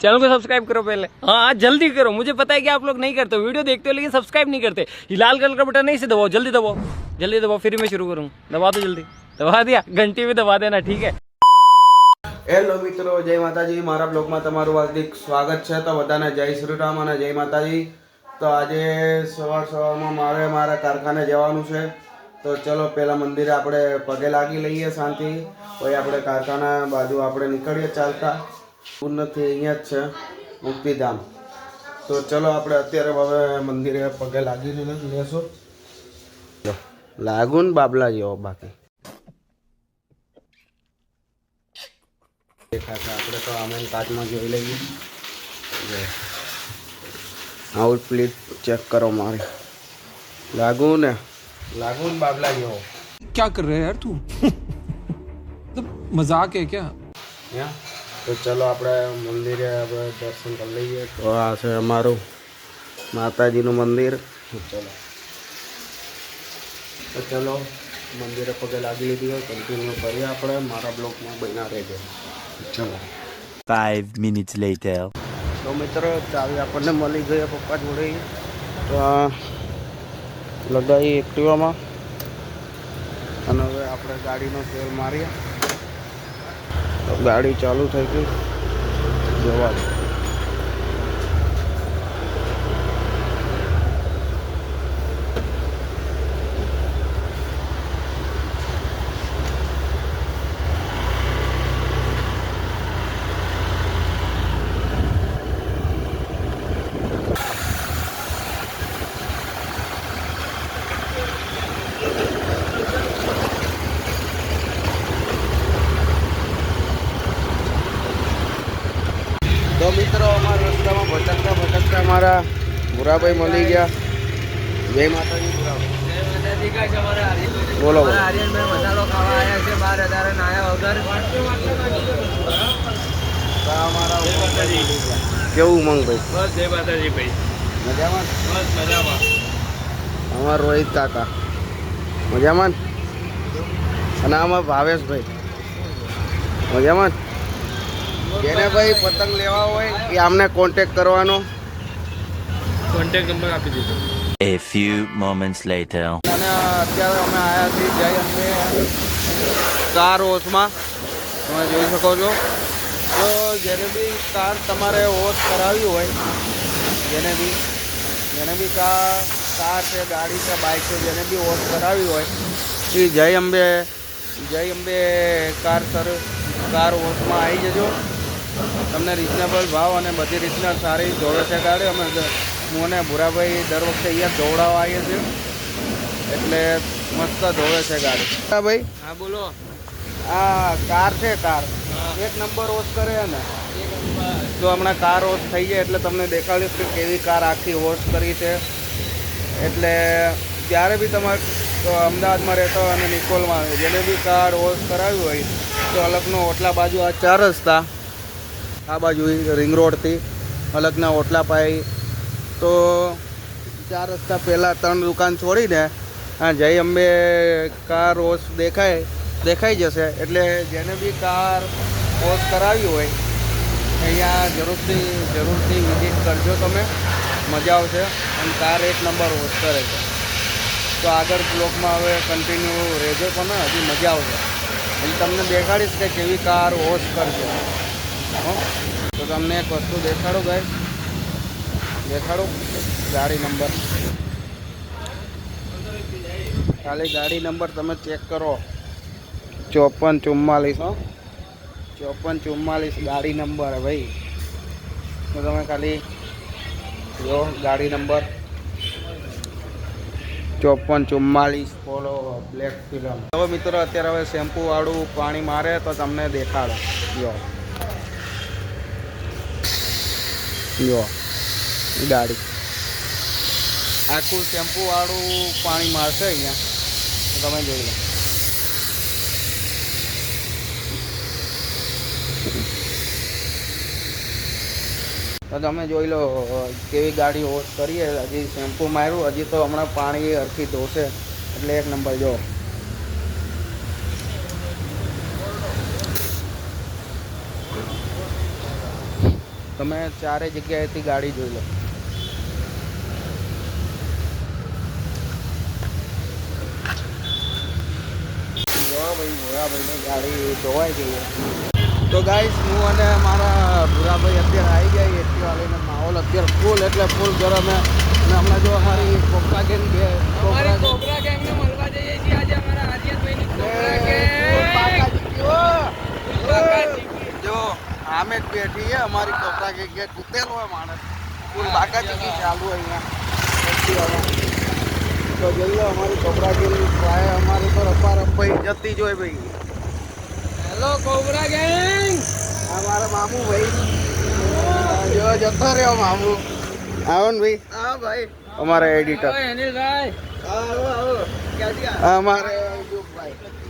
Channel को subscribe करो पहले। हाँ जल्दी करो, मुझे पता है कि आप लोग नहीं करते हो, वीडियो देखते हो लेकिन सब्सक्राइब नहीं करते। ये लाल कलर का बटन नहीं से दबाओ, जल्दी दबाओ, जल्दी दबाओ, फिर मैं शुरू करूँ। दबा दो जल्दी, दबा दिया, घंटी भी दबा देना, ठीक है। હેલો મિત્રો, જય માતાજી। મારા બ્લોગમાં તમારું હાર્દિક સ્વાગત છે। તો બધાને જય શ્રી રામ અને જય માતાજી। તો આજે સવારમાં મારા કારખાને જવાનું છે। તો ચલો પહેલાં મંદિરે આપણે પગે લાગી લઈએ શાંતિ, પછી આપણે કારખાના બાજુ આપણે નીકળીએ ચાલતા। ઉન્નતિ અહીંયા જ છે મુક્તિધામ। તો ચલો આપણે અત્યારે હવે મંદિરે પગે લાગી લેશું। લાગુ ને બાબલા જેવો બાકી દેખાશે આપણે તો આમે કાચમાં જોઈ લઈએ। આઉટફિટ ચેક કરો મારી, लागू ने बाबला जी हो। क्या कर रहे हैं यार तू? मजाक है क्या? तो चलो આપણે મંદિરે આપણે દર્શન કરી લઈએ। તો આ છે અમારું માતાજીનું મંદિર। ચલો મંદિરે પગે લાગી લીધી હોય, કન્ટિન્યુ કરીએ આપણે। મારા બ્લોગમાં બન્યા રહેજો। ચલો 5 minutes later. તો મિત્રો ચાવી આપણને મળી ગઈ પપ્પા જોડે। તો આ લગાવી એક્ટિવામાં અને હવે આપણે ગાડીનો તેલ મારીએ। તો ગાડી ચાલુ થઈ ગઈ, જોવા દો। तो मित्रों हमारे रस्ता में भटकता हमारा बुराभाई मिली गया। जय माता जी। बोलो आर्यन भाई मसालो खावा आया છે 12,000 નાયા વગર। हमारा केवू उमंग भाई। બસ જય માતાજી ભાઈ, मजामा। બસ મજામાં। हमारा रोहित काका मजामा। અને આમાં ભાવેશ ભાઈ મજામાં। જેને ભાઈ પતંગ લેવા હોય એ આમને કોન્ટેક્ટ કરવાનો, કોન્ટેક્ટ નંબર આપી દીધો। A few moments later. અને અત્યારે અમે આવ્યા છીએ જય અંબે કાર વોશમાં। તમે જોઈ શકો છો। તો જેને બી કાર તમારે વોશ કરાવી હોય, જેને બી કાર છે, ગાડી છે, બાઇક છે, જેને બી વોશ કરાવી હોય એ જય અંબે કાર વોશમાં આવી જજો। તમને રિઝનેબલ ભાવ અને બધી રીતના સારી ધોવે છે ગાડી। અમે હું અને ભૂરાભાઈ દર વખતે અહીંયા ધોવડાવવા આવીએ છીએ, એટલે મસ્ત ધોવે છે ગાડી। હા ભાઈ, હા બોલો। આ કાર છે, કાર એક નંબર વોશ કરે ને। તો હમણાં કાર વોશ થઈ જાય એટલે તમને દેખાડીશ કે કેવી કાર આખી વોશ કરી છે। એટલે જ્યારે બી તમારે અમદાવાદમાં રહેતા હોય અને નિકોલમાં જેને બી કાર વોશ કરાવી હોય તો અલગનો ઓટલા બાજુ આ 4 રસ્તા, આ બાજુ રિંગ રોડથી અલગના ઓટલા પાઈ, તો 4 રસ્તા પહેલાં 3 દુકાન છોડીને આ જય અંબે કાર વોશ દેખાઈ જશે। એટલે જેને બી કાર વોશ કરાવી હોય અહીંયા જરૂરથી વિઝિટ કરજો તમે, મજા આવશે। અને કાર એક નંબર વોશ કરે છે। તો આગળ બ્લોગમાં હવે કન્ટિન્યુ રહેજો, પણ હજી મજા આવશે। એટલે તમને દેખાડીશ કે કેવી કાર વોશ કરશે। તો તમને એક વસ્તુ દેખાડો ગાઈસ, ગાડી નંબર, ખાલી ગાડી નંબર તમે ચેક કરો, 5444। 5444 ગાડી નંબર ભાઈ। તો તમે ખાલી જો ગાડી નંબર 5444 ફોલો બ્લેક ફિલ્મ। હવે મિત્રો અત્યારે હવે શેમ્પુ વાળું પાણી મારે તો તમને દેખાડો। જો ગાડી આખું શેમ્પુ વાળું પાણી મારશે અહીંયા, તો તમે જોઈ લો। તો તમે જોઈ લો કેવી ગાડી વોશ કરીએ। હજી શેમ્પુ માર્યું, હજી તો હમણાં પાણી હરખી ધોશે એટલે એક નંબર। જો તમે ચારે જગ્યાએથી ગાડી જોઈ લો. જો ભાઈ ભૂરાભાઈની ગાડી ધોવાઈ ગઈ છે. તો ગાઈસ હું અને મારા ભૂરાભાઈ અત્યારે આવી ગયા એક્ટિવા લઈને. માહોલ અત્યારે ફૂલ એટલે ફૂલ ગરમ છે. અને હમણાં જો અમારી કોબરા ગેંગ કોબરા ગેંગ ને મળવા જઈએ છીએ આજે અમારા આર્યનભાઈની કોબરા ગેંગ. જો આમે જ બેઠી છે અમારી કોબરા ગેંગ. તૂટેલો હોય માણસ ફૂલ બાકાચીકી ચાલુ અહીંયા એક્ટિવામાં. તો જલ્દી અમારી કોબરા ગેંગ ભાઈ અમારી તો રપારપાઈ જતી જ હોય ભાઈ. Hello cobra gang. આ મારા મામુ ભાઈ જો જતો રહ્યો મામુ. આવો ને ભાઈ. હા ભાઈ અમારા એડિટર અનિલભાઈ. અમારે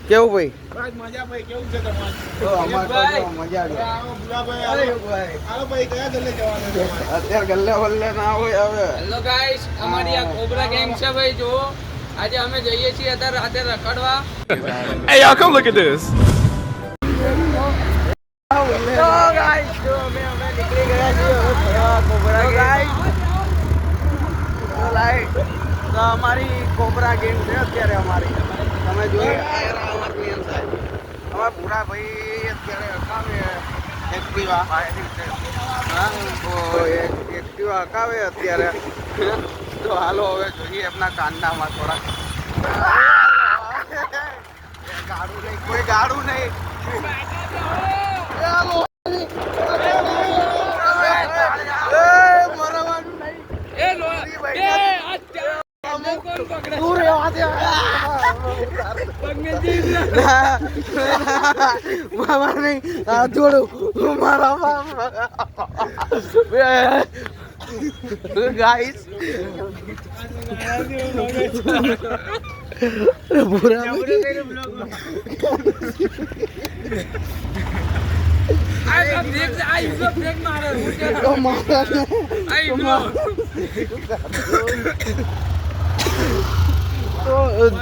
કેવું ભાઈ મજા ભાઈ કેવું છે તમારું? તો અમારે તો મજા અત્યારે ગલ્લે વલ્લે ના હોય હવે. હેલો ગાઈસ, અમારી આ કોબરા ગેંગ છે ભાઈ. જો આજે અમે જઈએ છીએ અત્યારે રાતે રખડવા. Hey y'all, come look at this. તો ગાઈસ જો અમે નીકળી ગયા છીએ હવે ફરવા કોબરા ગેંગ. તો અમારી કોબરા ગેંગ છે અત્યારે અમારી. તમે જોઈ અમારા ભૂરા ભાઈ અત્યારે હકાવે એક્ટિવા. હા તો એક્ટિવા હકાવે અત્યારે. તો હાલો હવે જોઈએ એમના કાંડામાં થોડા. ગાડું નહીં, કોઈ ગાડું નહીં. ગાઈસ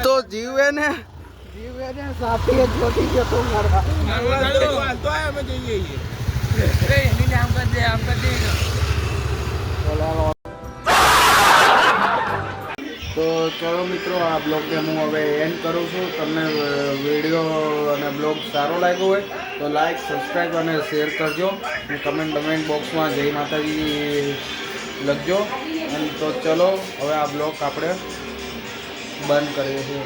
તો જીવે ને સાથી જ પતી જતો મારા. તો ચલો મિત્રો, આ બ્લોગને હું હવે એન્ડ કરું છું. તમને વિડીયો અને બ્લોગ સારો લાગ્યો હોય તો લાઈક, સબસ્ક્રાઈબ અને શેર કરજો. અને કમેન્ટ બોક્સમાં જય માતાજી લખજો. અને તો ચલો હવે આ બ્લોગ આપણે બંધ કરીએ છીએ,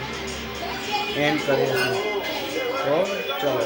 એન્ડ કરીએ છીએ. તો ચલો.